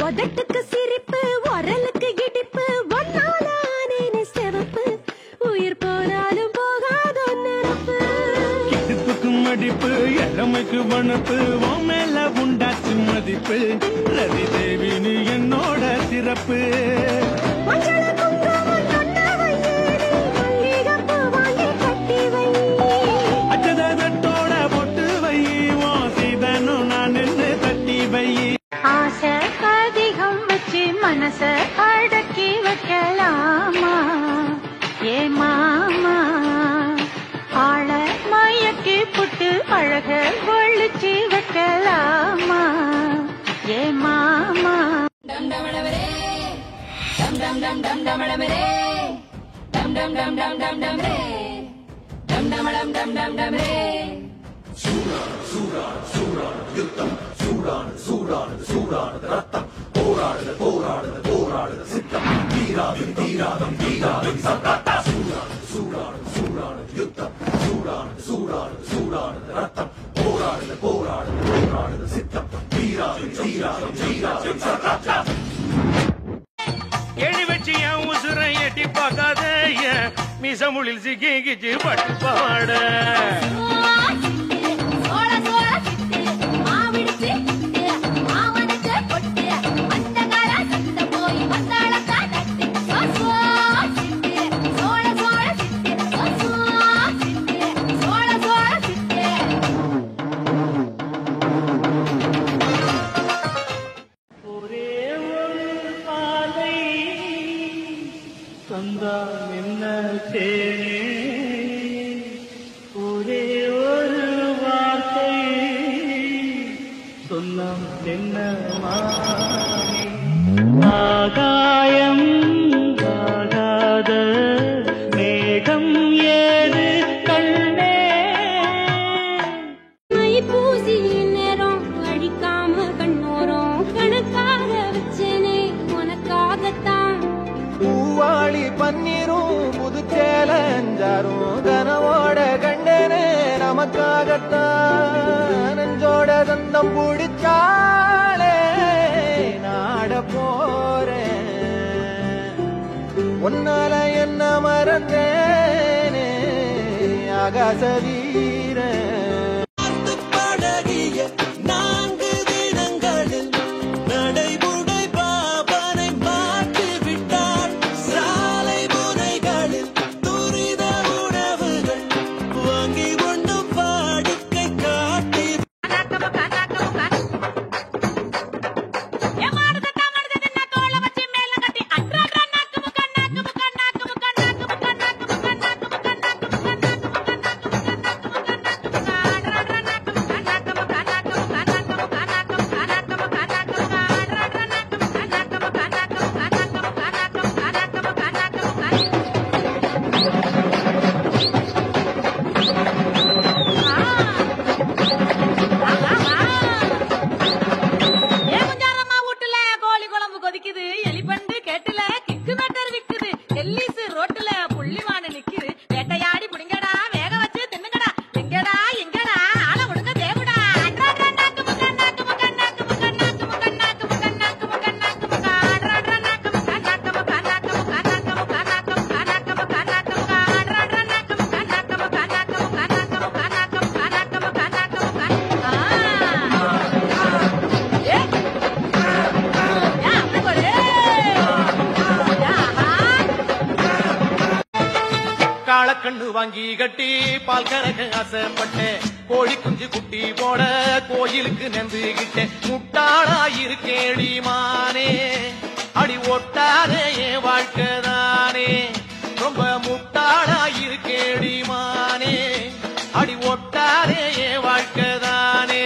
உதட்டுக்கு சிரிப்பு உரலுக்கு இடிப்பு ஒன்னாலானே சிவப்பு உயிர் போனாலும் போகாத நிரப்பு இடுப்புக்கு மடிப்பு இளமைக்கு வனப்பு உன் மேல உண்டாச்சு மதிப்பு ரதி தேவி நீ என்னோட சிறப்பு மனச அடக்கி வைக்கலாமா ஏ மாமா ஆள மயக்கி புட்டு அழக ஒழிச்சு வைக்கலாமா ஏ மாமா டம் டமடமரே டம் டம் டம் டம் டமடமரே டம் டம் டம் டம் டம் டமரே டம் டமடம் டம் டம் டமரே சூடான யுத்தம் சூடானது ரத்தம் போராடுது சித்தம் தீராதம் சூடானது யுத்தம் சூடானது ரத்தம் போராடுது சித்தம் தீராதம் எழி வச்சு என் உசுரை எட்டி பார்க்காத மிசமுளில் சிக்கிச்சு பட்டு பாட ஒரே ஒரு வார்த்தை சொல்லாம் என்ன ஆகாயம் ஆகாத மேகம் ஏது கண்ணே மை பூசி நேரம் அடிக்காம கண்ணோரம் கணக்காக வச்சேனே உனக்காகத்தான் பூவாளி பன்னீரும் புதுச்சேலஞ்சாரும் கனவோட கண்டனே நமக்காகத்தான் நெஞ்சோட சந்தம் பிடிச்சாலே நாட போறேன் ஒன்னால என்ன மறந்தேனே ஆகாச வீரன் கண்ணு வாங்கி கட்டி பால் கறக்க ஆசைப்பட்டேன் கோழி குஞ்சு குட்டி போட கோயிலுக்கு நெந்துகிட்டேன் முட்டாளாயிருக்கேடி மானே அடி ஒட்டாதே என் வாழ்க்கைதானே ரொம்ப முட்டாளாயிருக்கேடி மானே அடி ஒட்டாதே என் வாழ்க்கைதானே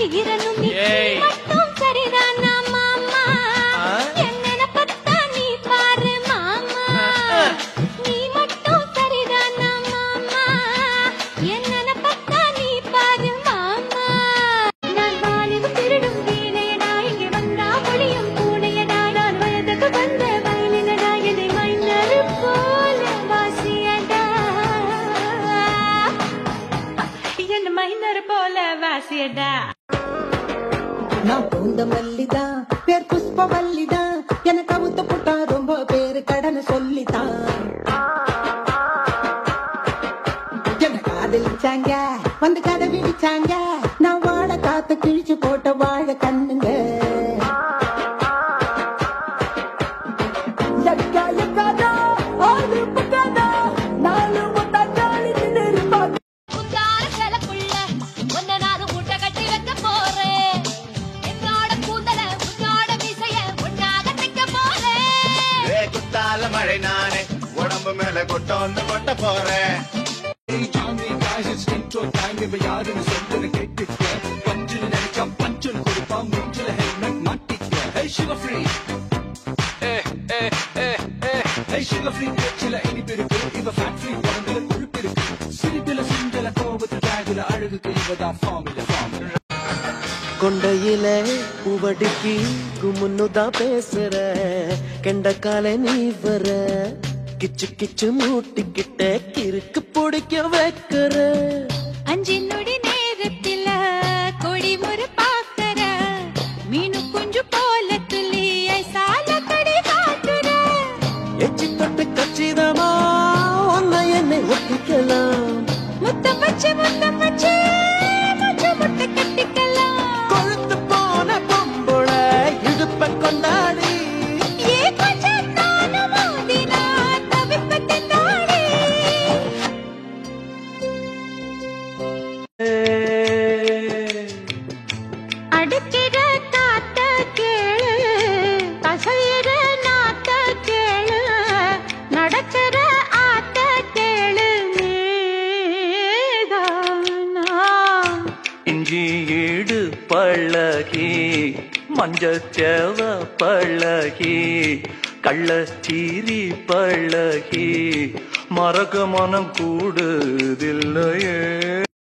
வீரனும் ஆசையடா. நான் பூந்த மல்லிதான், பேர் புஷ்பவல்லிதான், எனக்கு அவுத்த புட்டா ரொம்ப பேரு கடனை சொல்லித்தான். என்ன காதலிச்சாங்க, வந்து கதை விடிச்சாங்க, நான் வாழ காத்து கிழிச்சு போட்ட வாழ கண்ணுங்க. மழை நானே உடம்பு மேல கொட்டோன்னு கொட்ட போறேன். கொண்டையில பூவடிக்கு குமுன்னுதான் பேசுற கெண்டக்கால நீ வர கிச்சு கிச்சு மூட்டிக்கிட்ட கிறுக்கு பிடிக்க வைக்கிற 5 நொடி நேரத்தில கொடி முறை பாக்கற மீனு குஞ்சு போல துள்ளி ஐசால கடி காட்டுற எச்சி தொட்டு கச்சிதமா ஒன்ன என்னை ஒட்டிக்கலாம் முத்தம் வச்சு முச்ச முட்டை கட்டிக்கலாம் கொழுத்து போன பொம்புள இடுப்ப கொண்டாடி ஏ கொஞ்சம் தானு மோதினா தவிப்பத்தை தாடி அடுக்கிற காத்த கேளு கசையிற நாத்த கேளு நடக்கிற ஆத்த கேளு நீதானா இஞ்சி ஈடு பழகி மஞ்சச்சேவ பழகி கள்ளச்சீரி பழகி மறக்க மனம் கூடுதில்லையே